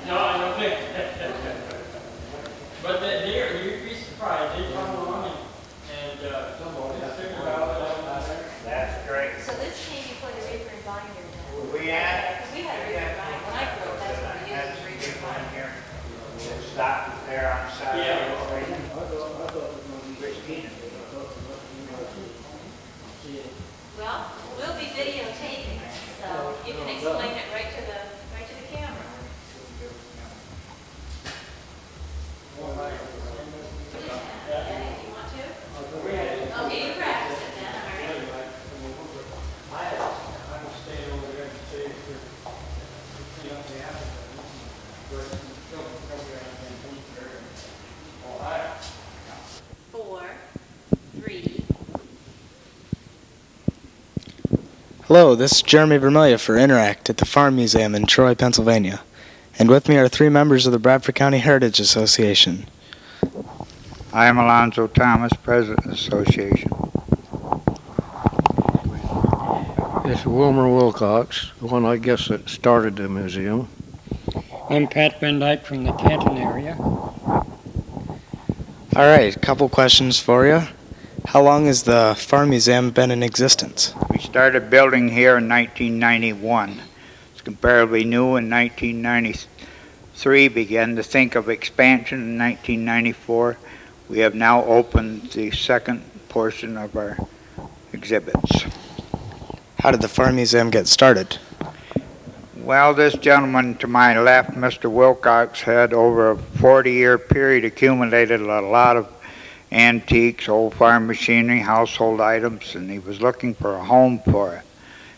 No, I don't think. But you'd be surprised. They come along and figure out That's great. So this came before the reaper and binder. We had, Because we had a reaper and binder. When I grew up, that's what we used, was reaper and binder. here. Stop there on Saturday. Yeah. Christina. Well, we'll be videotaping it, so you can explain it right to the camera. Okay, you want to? Okay, you practice it then, all right? I'm staying over there to see if you know the applicant. Ohio. 4, 3. Hello, this is Jeremy Vermelia for Interact at the Farm Museum in Troy, Pennsylvania. And with me are 3 members of the Bradford County Heritage Association. I am Alonzo Thomas, President of the Association. It's Wilmer Wilcox, the one I guess that started the museum. I'm Pat VanDyke from the Canton area. All right, a couple questions for you. How long has the Farm Museum been in existence? We started building here in 1991. It's comparably new in 1993, began to think of expansion in 1994. We have now opened the second portion of our exhibits. How did the Farm Museum get started? Well, this gentleman to my left, Mr. Wilcox, had over a 40-year period accumulated a lot of antiques, old farm machinery, household items, and he was looking for a home for it.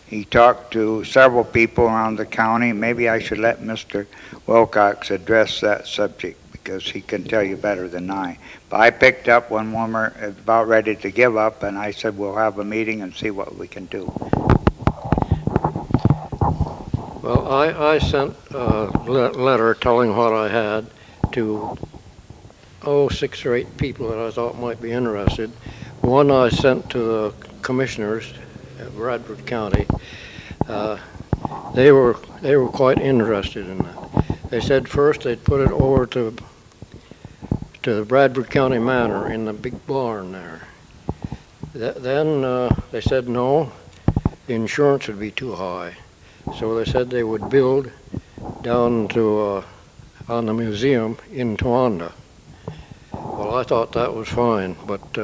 He talked to several people around the county. Maybe I should let Mr. Wilcox address that subject because he can tell you better than I. But I picked up when Wilmer was about ready to give up, and I said we'll have a meeting and see what we can do. Well, I sent a letter telling what I had to 6 or 8 people that I thought might be interested. One I sent to the commissioners at Bradford County. They were quite interested in that. They said first they'd put it over to the Bradford County Manor in the big barn there. Then they said no, the insurance would be too high. So they said they would build down to on the museum in Towanda. Well, I thought that was fine, but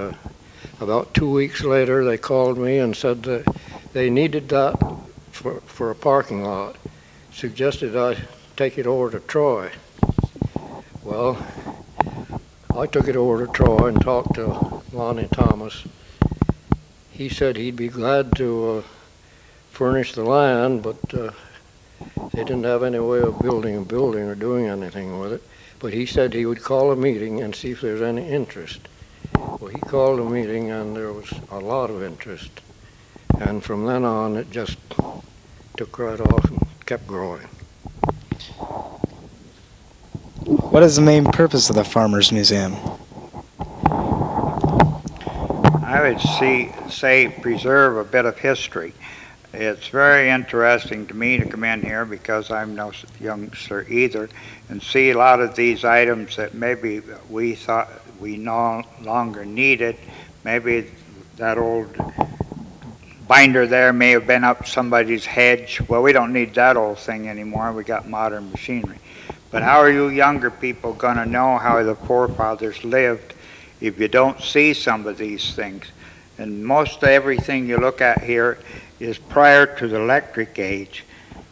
about 2 weeks later they called me and said that they needed that for a parking lot. Suggested I take it over to Troy. Well, I took it over to Troy and talked to Alonzo Thomas. He said he'd be glad to furnish the land, but they didn't have any way of building a building or doing anything with it. But he said he would call a meeting and see if there's any interest. Well, he called a meeting and there was a lot of interest. And from then on, it just took right off and kept growing. What is the main purpose of the Farmers Museum? I would say preserve a bit of history. It's very interesting to me to come in here because I'm no youngster either and see a lot of these items that maybe we thought we no longer needed. Maybe that old binder there may have been up somebody's hedge. Well, we don't need that old thing anymore. We got modern machinery. But how are you younger people going to know how the forefathers lived if you don't see some of these things? And most everything you look at here is prior to the electric age.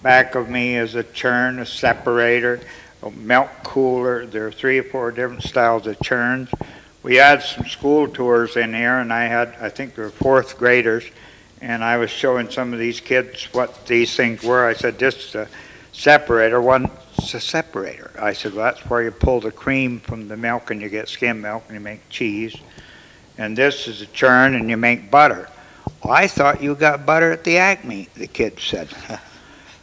Back of me is a churn, a separator, a milk cooler. There are 3 or 4 different styles of churns. We had some school tours in here, and I think there were 4th graders, and I was showing some of these kids what these things were. I said, this is a separator. It's a separator. I said, well, that's where you pull the cream from the milk and you get skim milk and you make cheese. And this is a churn and you make butter. Well, I thought you got butter at the Acme, the kid said.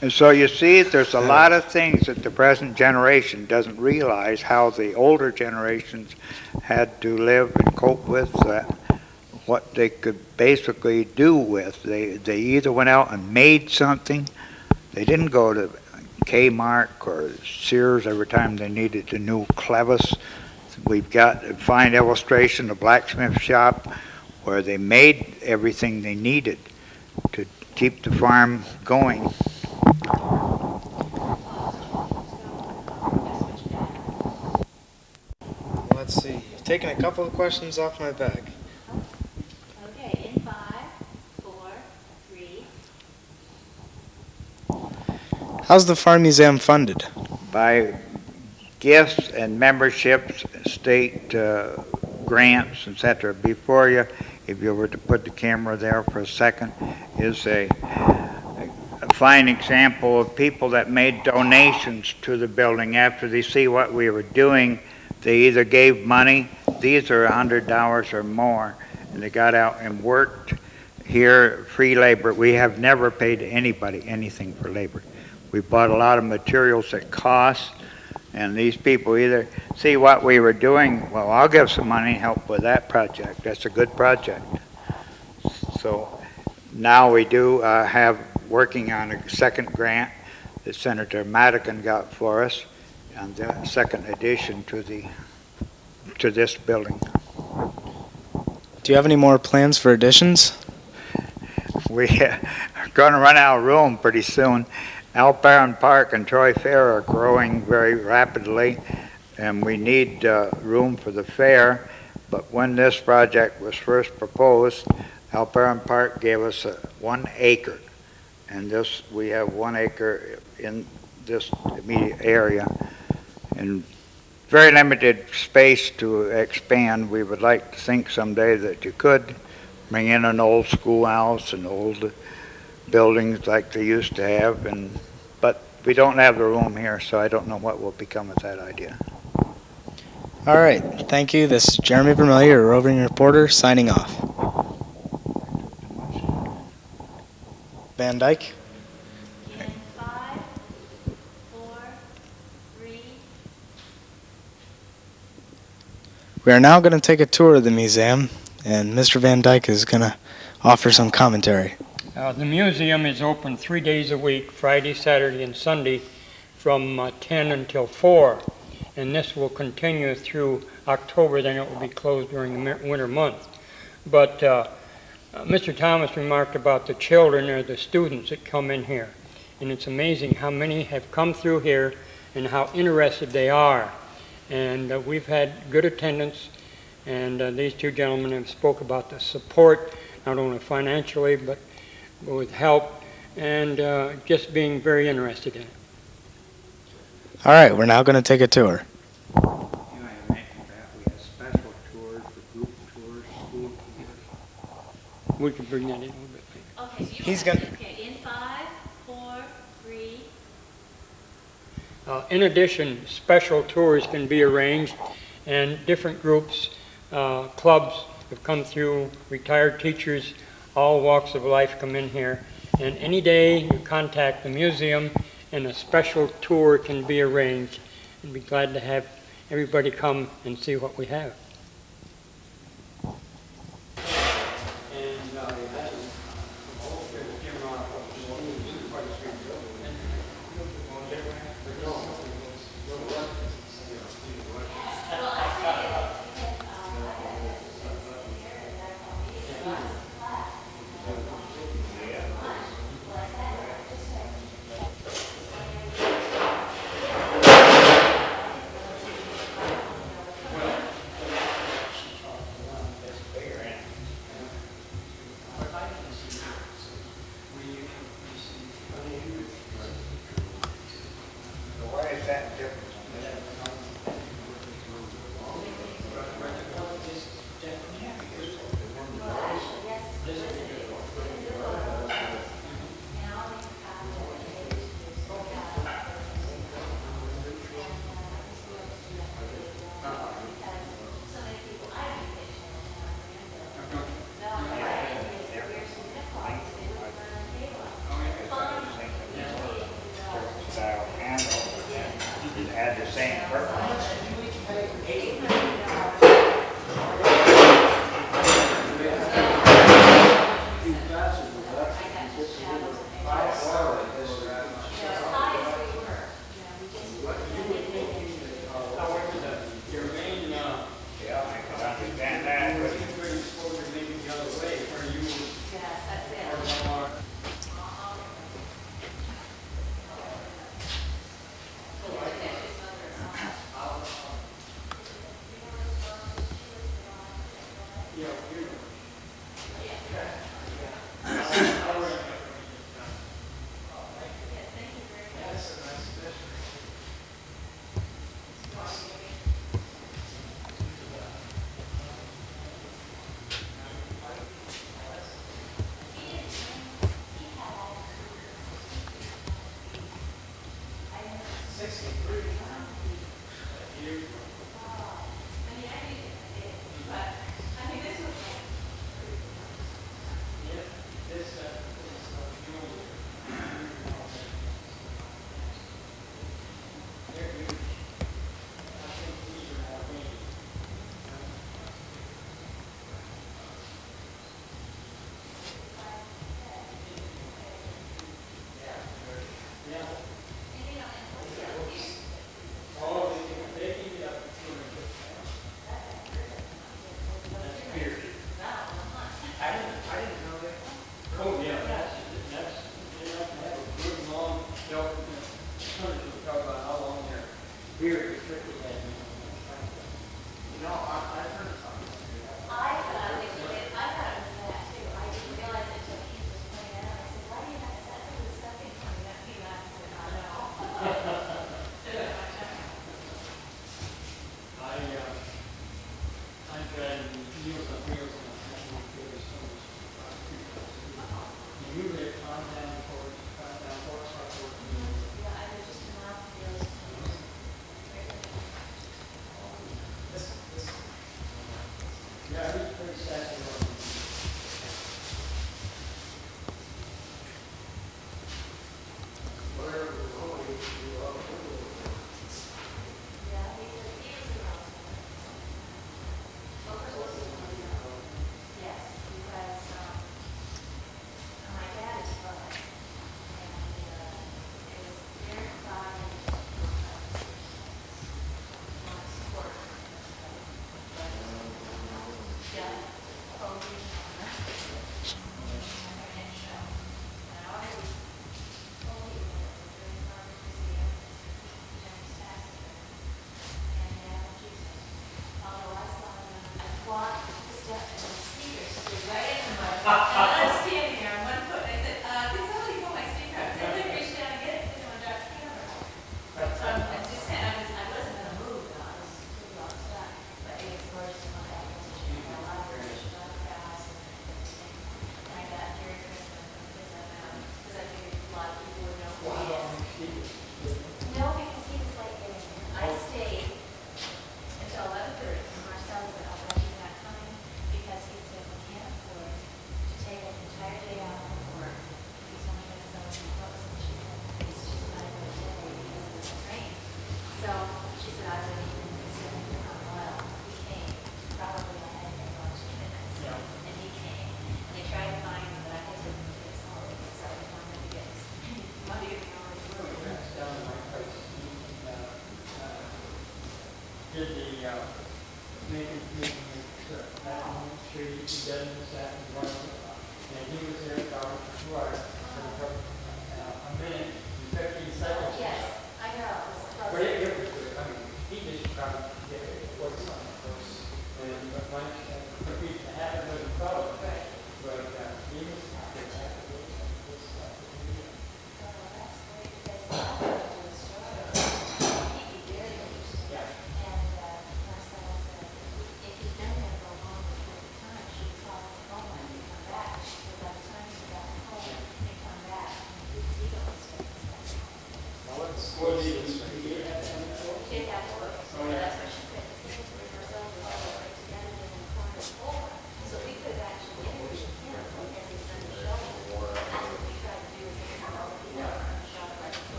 And so you see, there's a lot of things that the present generation doesn't realize how the older generations had to live and cope with that. what they could basically do with. They either went out and made something. They didn't go to Kmart or Sears every time they needed a new clevis. We've got a fine illustration of Blacksmith Shop where they made everything they needed to keep the farm going. Let's see. You've taken a couple of questions off my bag. Okay, in 5, 4, 3. How's the Farm Museum funded? By gifts and memberships, state grants, etc. Before you, if you were to put the camera there for a second, is a fine example of people that made donations to the building after they see what we were doing. They either gave money, these are $100 or more, and they got out and worked here, free labor. We have never paid anybody anything for labor. We bought a lot of materials that cost, and these people either see what we were doing, well, I'll give some money and help with that project. That's a good project. So now we do have working on a second grant that Senator Madigan got for us, and the second addition to this building. Do you have any more plans for additions? We are going to run out of room pretty soon. Alparan Park and Troy Fair are growing very rapidly, and we need room for the fair. But when this project was first proposed, Alparan Park gave us 1 acre, and we have 1 acre in this immediate area, and very limited space to expand. We would like to think someday that you could bring in an old schoolhouse and old buildings like they used to have, but we don't have the room here, so I don't know what will become of that idea. All right. Thank you. This is Jeremy Vermelia, a roving reporter, signing off. VanDyke. In 5, 4, 3. We are now going to take a tour of the museum, and Mr. VanDyke is going to offer some commentary. The museum is open 3 days a week, Friday, Saturday, and Sunday, from 10 until 4. And this will continue through October, then it will be closed during the winter months. But Mr. Thomas remarked about the children or the students that come in here. And it's amazing how many have come through here and how interested they are. And we've had good attendance, and these two gentlemen have spoke about the support, not only financially, but with help, and just being very interested in it. All right, we're now going to take a tour. You know, I mentioned that we have special tours, group tours, school tours. We can bring that in a little bit. Okay, so He's gonna- okay, in 5, 4, 3. In addition, special tours can be arranged, and different groups, clubs have come through, retired teachers, all walks of life come in here. And any day you contact the museum and a special tour can be arranged. I'd be glad to have everybody come and see what we have. Had the same purpose.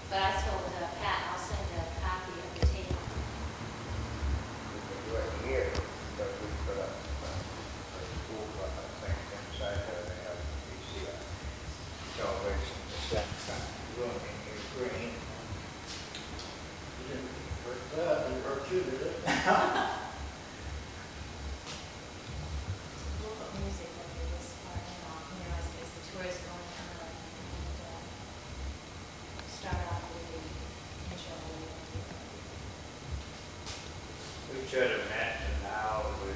But I told Pat, I'll send a copy of the tape. We can do it here, but we put up a school thing inside there, they have PC television, the center room in Ukraine. Didn't hurt you, did it? Local music that they just are, as the tour is going on, and start off with the intro. We should have mentioned how the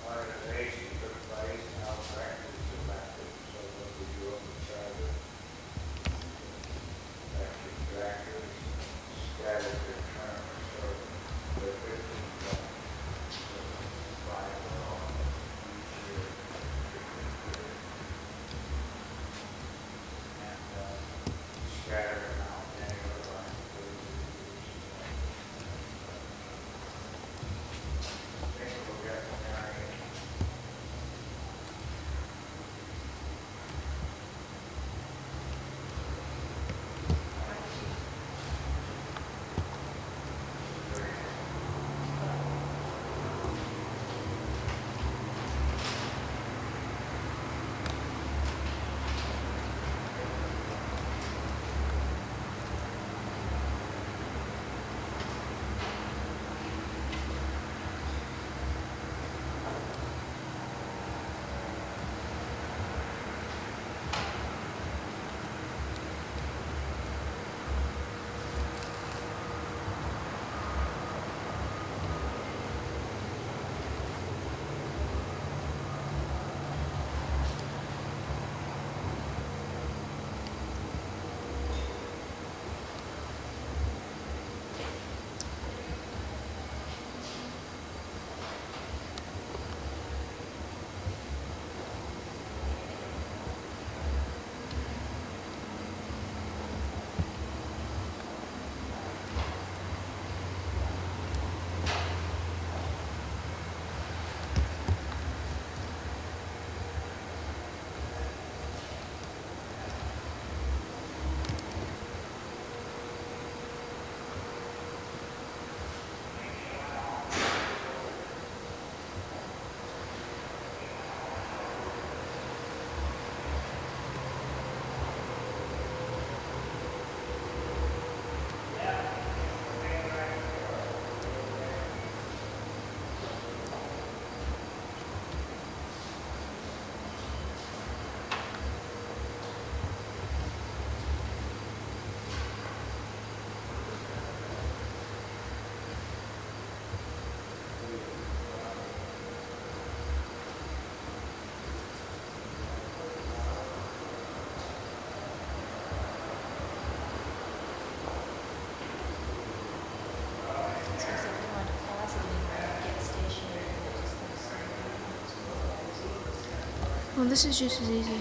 organization took place and how practice was elected, so that we do up the charter. Elected directors, scattered their terms, so they're 15 five on each year. And scattered them out anywhere like we'll get there. Well, this is just as easy.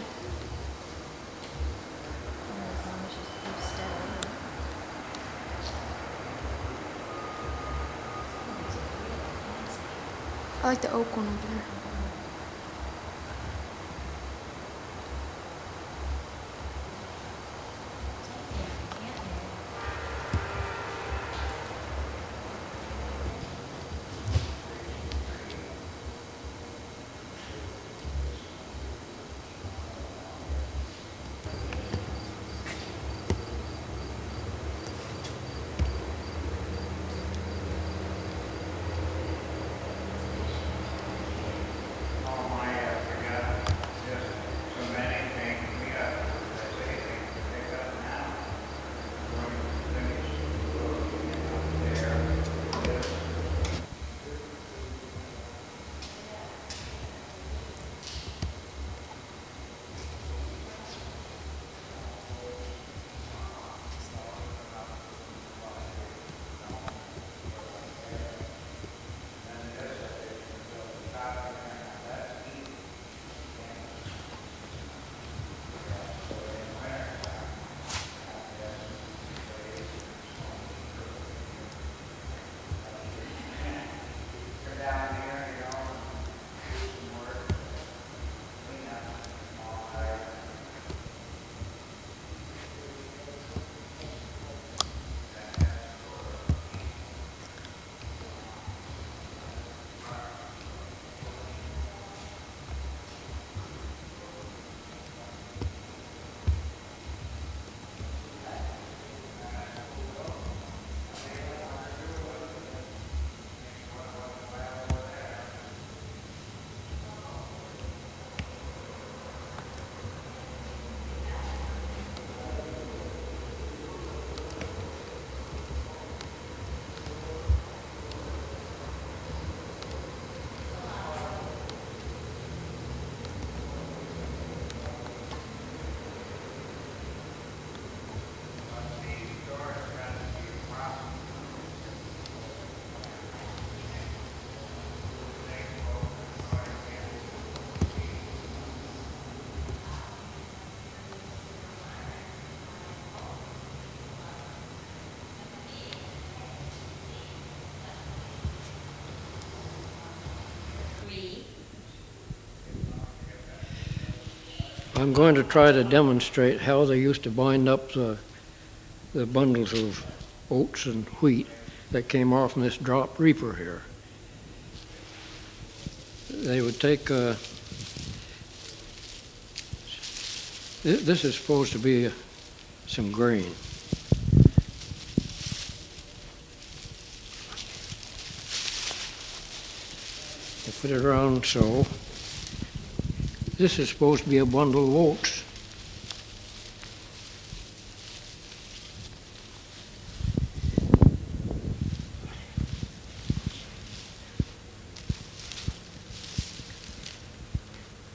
I like the oak one over there. I'm going to try to demonstrate how they used to bind up the bundles of oats and wheat that came off from this drop reaper here. They would take, this is supposed to be some grain. They put it around so. This is supposed to be a bundle of oats.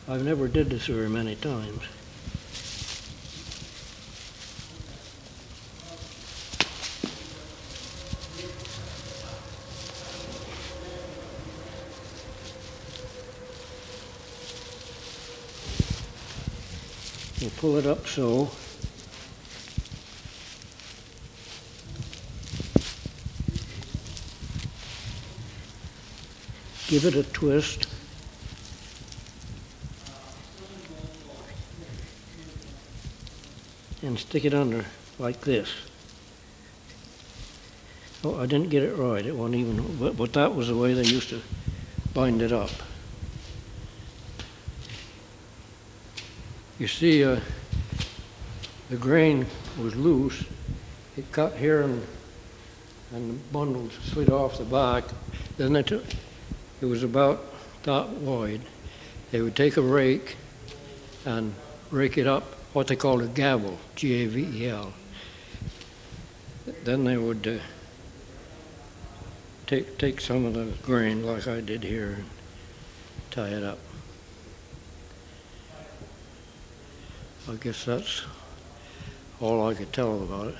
I've never did this very many times. We'll pull it up so. Give it a twist. And stick it under like this. Oh, I didn't get it right. It wasn't even, but that was the way they used to bind it up. You see, the grain was loose. It cut here and the bundles slid off the back. Then they took, it was about that wide. They would take a rake and rake it up, what they called a gavel, G-A-V-E-L. Then they would take some of the grain, like I did here, and tie it up. I guess that's all I could tell about it.